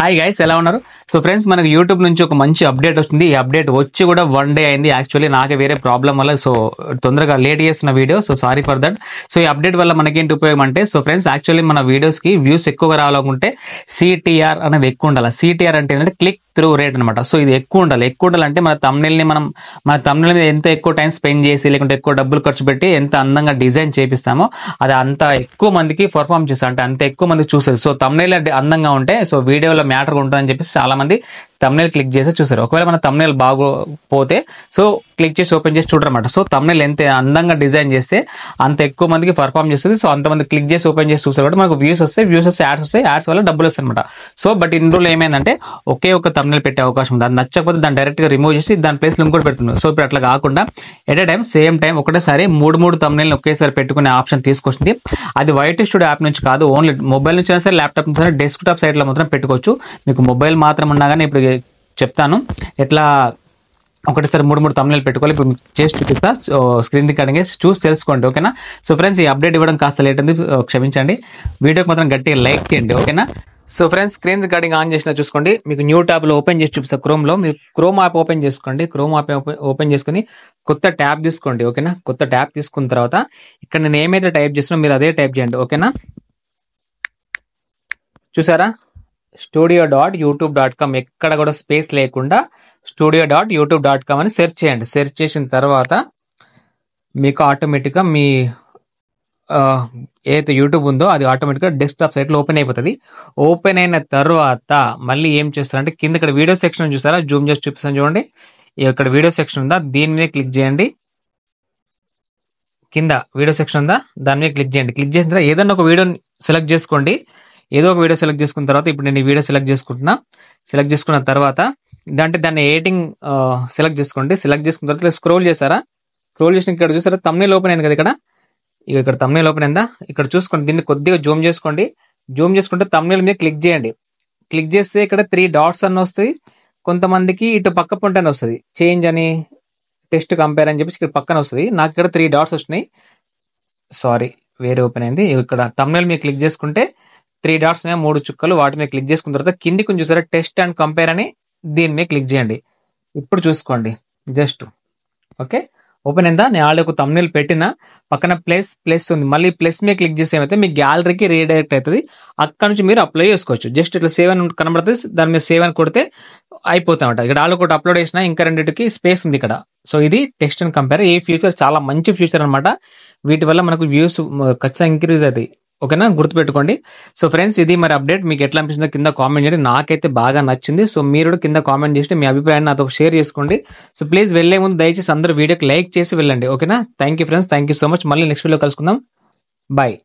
Hi guys, ఎలా ఉన్నారు? So friends, మనకు యూట్యూబ్ నుంచి ఒక మంచి అప్డేట్ వచ్చింది. ఈ అప్డేట్ వచ్చి కూడా 1 డే అయింది. యాక్చువల్లీ నాకే వేరే ప్రాబ్లం వల్ల సో తొందరగా లేట్ చేస్తున్న video. So sorry for that. So ఈ అప్డేట్ వల్ల మనకేంటి ఉపయోగం అంటే, సో ఫ్రెండ్స్ యాక్చువల్లీ మన వీడియోస్కి వ్యూస్ ఎక్కువగా రావాలనుకుంటే సిటిఆర్ అనేది ఎక్కువ ఉండాలి. సిటిఆర్ అంటే ఏంటంటే క్లిక్ త్రూ రేట్ అనమాట. సో ఇది ఎక్కువ ఉండాలంటే మన thumbnail మీద ఎంత ఎక్కువ టైం స్పెండ్ చేసి లేకుంటే ఎక్కువ డబ్బులు ఖర్చు పెట్టి ఎంత అందంగా డిజైన్ చేపిస్తామో అది అంత ఎక్కువ మందికి పర్ఫామ్ చేస్తారు, అంటే అంత ఎక్కువ మందికి చూస్తారు. సో thumbnail అందంగా ఉంటే సో వీడియోలో మ్యాటర్ ఉంటుందని చెప్పేసి చాలా మంది thumbnail క్లిక్ చేసి చూసారు. ఒకవేళ మన thumbnail బాగోపోతే సో క్లిక్ చేసి ఓపెన్ చేసి చూడరన్నమాట. సో thumbnail ఎంత అందంగా డిజైన్ చేస్తే అంత ఎక్కువ మందికి పర్ఫామ్ చేస్తుంది. సో అంతమంది క్లిక్ చేసి ఓపెన్ చేసి చూసారు కాబట్టి మనకు వ్యూస్ వస్తాయి, యాడ్స్ వల్ల డబ్బులు వస్తాయి అనమాట. సో బట్ ఇందులో ఏమైందంటే ఒకే ఒక thumbnail పెట్టే అవకాశం ఉంది. అది నచ్చకపోతే దాన్ని డైరెక్ట్గా రిమూవ్ చేసి దాని ప్లేస్లో ఇంకోటి పెడుతున్నారు. సో ఇప్పుడు అట్లా కాకుండా ఎట్ ఏ సేమ్ టైం ఒకటేసారి మూడు thumbnail ఒకేసారి పెట్టుకునే ఆప్షన్ తీసుకొచ్చింది. అది వైట్ స్టూడియో యాప్ నుంచి కాదు, ఓన్లీ మొబైల్ నుంచి అయినా సరే ల్యాప్టాప్ నుంచి సరే డెస్క్టాప్ సైట్లో మాత్రం పెట్టుకోవచ్చు. మీకు మొబైల్ మాత్రం ఉన్నా కానీ ఇప్పుడు చెప్తాను ఎట్లా ఒకటేసారి మూడు thumbnail పెట్టుకోవాలి. ఇప్పుడు మీకు చేసి చూపిస్తా, స్క్రీన్ రికార్డింగ్ చూసి తెలుసుకోండి, ఓకేనా? సో ఫ్రెండ్స్, ఈ అప్డేట్ ఇవ్వడం కాస్త లేట్ ఉంది, క్షమించండి. వీడియోకి మాత్రం గట్టిగా లైక్ చేయండి, ఓకేనా? So friends, screen recording on చేసినా చూసుకోండి. మీకు న్యూ ట్యాబ్లో ఓపెన్ చేసి చూపిస్తా. క్రోమ్లో మీరు క్రోమ్ యాప్ ఓపెన్ చేసుకోండి. క్రోమ్ యాప్ ఓపెన్ చేసుకుని కొత్త ట్యాబ్ తీసుకోండి, ఓకేనా? కొత్త ట్యాబ్ తీసుకున్న తర్వాత ఇక్కడ నేను ఏమైతే టైప్ చేసినా మీరు అదే టైప్ చేయండి, ఓకేనా? చూసారా? studio.youtube.com ఎక్కడ కూడా స్పేస్ లేకుండా studio.youtube.com అని సెర్చ్ చేయండి. సెర్చ్ చేసిన తర్వాత మీకు ఆటోమేటిక్గా మీ ఏదైతే యూట్యూబ్ ఉందో అది ఆటోమేటిక్గా డెస్క్టాప్ సైట్లో ఓపెన్ అయిపోతుంది. ఓపెన్ అయిన తర్వాత మళ్ళీ ఏం చేస్తారంటే కింద ఇక్కడ వీడియో సెక్షన్ చూసారా? జూమ్ చేసి చూపిస్తాను చూడండి. ఇక్కడ వీడియో సెక్షన్ ఉందా, దీని మీద క్లిక్ చేయండి. కింద వీడియో సెక్షన్ ఉందా, దాని మీద క్లిక్ చేయండి. క్లిక్ చేసిన తర్వాత ఏదైనా ఒక వీడియో సెలెక్ట్ చేసుకోండి. ఏదో ఒక వీడియో సెలెక్ట్ చేసుకున్న తర్వాత ఇప్పుడు నేను ఈ వీడియో సెలెక్ట్ చేసుకుంటున్నా. సెలెక్ట్ చేసుకున్న తర్వాత దాన్ని ఎడిటింగ్ సెలెక్ట్ చేసుకోండి. సెలెక్ట్ చేసుకున్న తర్వాత స్క్రోల్ చేశారా? స్క్రోల్ చేసిన ఇక్కడ చూసారా thumbnail ఓపెన్ అయింది కదా. ఇక్కడ thumbnail ఓపెన్ అయిందా? ఇక్కడ చూసుకోండి. దీన్ని కొద్దిగా జూమ్ చేసుకోండి. జూమ్ చేసుకుంటే thumbnail మీద క్లిక్ చేయండి. క్లిక్ చేస్తే ఇక్కడ 3 డాట్స్ అన్న వస్తాయి. కొంతమందికి ఇటు పక్క పొంటనే వస్తుంది, చేంజ్ అని, టెస్ట్ కంపేర్ అని చెప్పేసి ఇక్కడ పక్కన వస్తుంది. నాకు ఇక్కడ 3 డాట్స్ వచ్చినాయి. సారీ, వేరే ఓపెన్ అయింది. ఇక్కడ thumbnail మీద క్లిక్ చేసుకుంటే 3 డాట్స్ 3 చుక్కలు, వాటి మీద క్లిక్ చేసుకున్న తర్వాత కింది కొంచెం చూసారా టెస్ట్ అండ్ కంపేర్ అని, దీని మీద క్లిక్ చేయండి. ఇప్పుడు చూసుకోండి జస్ట్ ఓకే ఓపెన్ అయిందా? నేను ఆల్రెడీ ఒక thumbnail పెట్టిన పక్కన ప్లస్ ఉంది. మళ్ళీ ప్లస్ మీద క్లిక్ చేసి ఏమైతే మీ గ్యాలరీకి రీడైరెక్ట్ అవుతుంది. అక్కడ నుంచి మీరు అప్లై చేసుకోవచ్చు. జస్ట్ ఇట్లా సేవ్ అని కనబడుతుంది, దాని మీద సేవ్ అని కొడితే అయిపోతామట. ఇక్కడ ఆల్రెడీ ఒకటి అప్లోడ్ చేసిన, ఇంకా రెండింటికి స్పేస్ ఉంది ఇక్కడ. సో ఇది టెస్ట్ అండ్ కంపేర్. ఈ ఫ్యూచర్ చాలా మంచి ఫ్యూచర్ అనమాట. వీటి వల్ల మనకు వ్యూస్ ఖచ్చితంగా ఇంక్రీజ్ అవుతాయి, ఓకేనా? గుర్తుపెట్టుకోండి. సో ఫ్రెండ్స్, ఇది మరి అప్డేట్. మీకు ఎట్లా అనిపిస్తుందో కింద కామెంట్ చేయండి. నాకైతే బాగా నచ్చింది. సో మీరు కింద కామెంట్ చేసి మీ అభిప్రాయాన్ని నాతో షేర్ చేసుకోండి. సో ప్లీజ్ వెళ్లే ముందు దయచేసి అందరూ వీడియోకి లైక్ చేసి వెళ్ళండి, ఓకేనా? Thank you friends, thank you so much. మళ్ళీ నెక్స్ట్ వీడియో కలుసుకుందాం. బాయ్.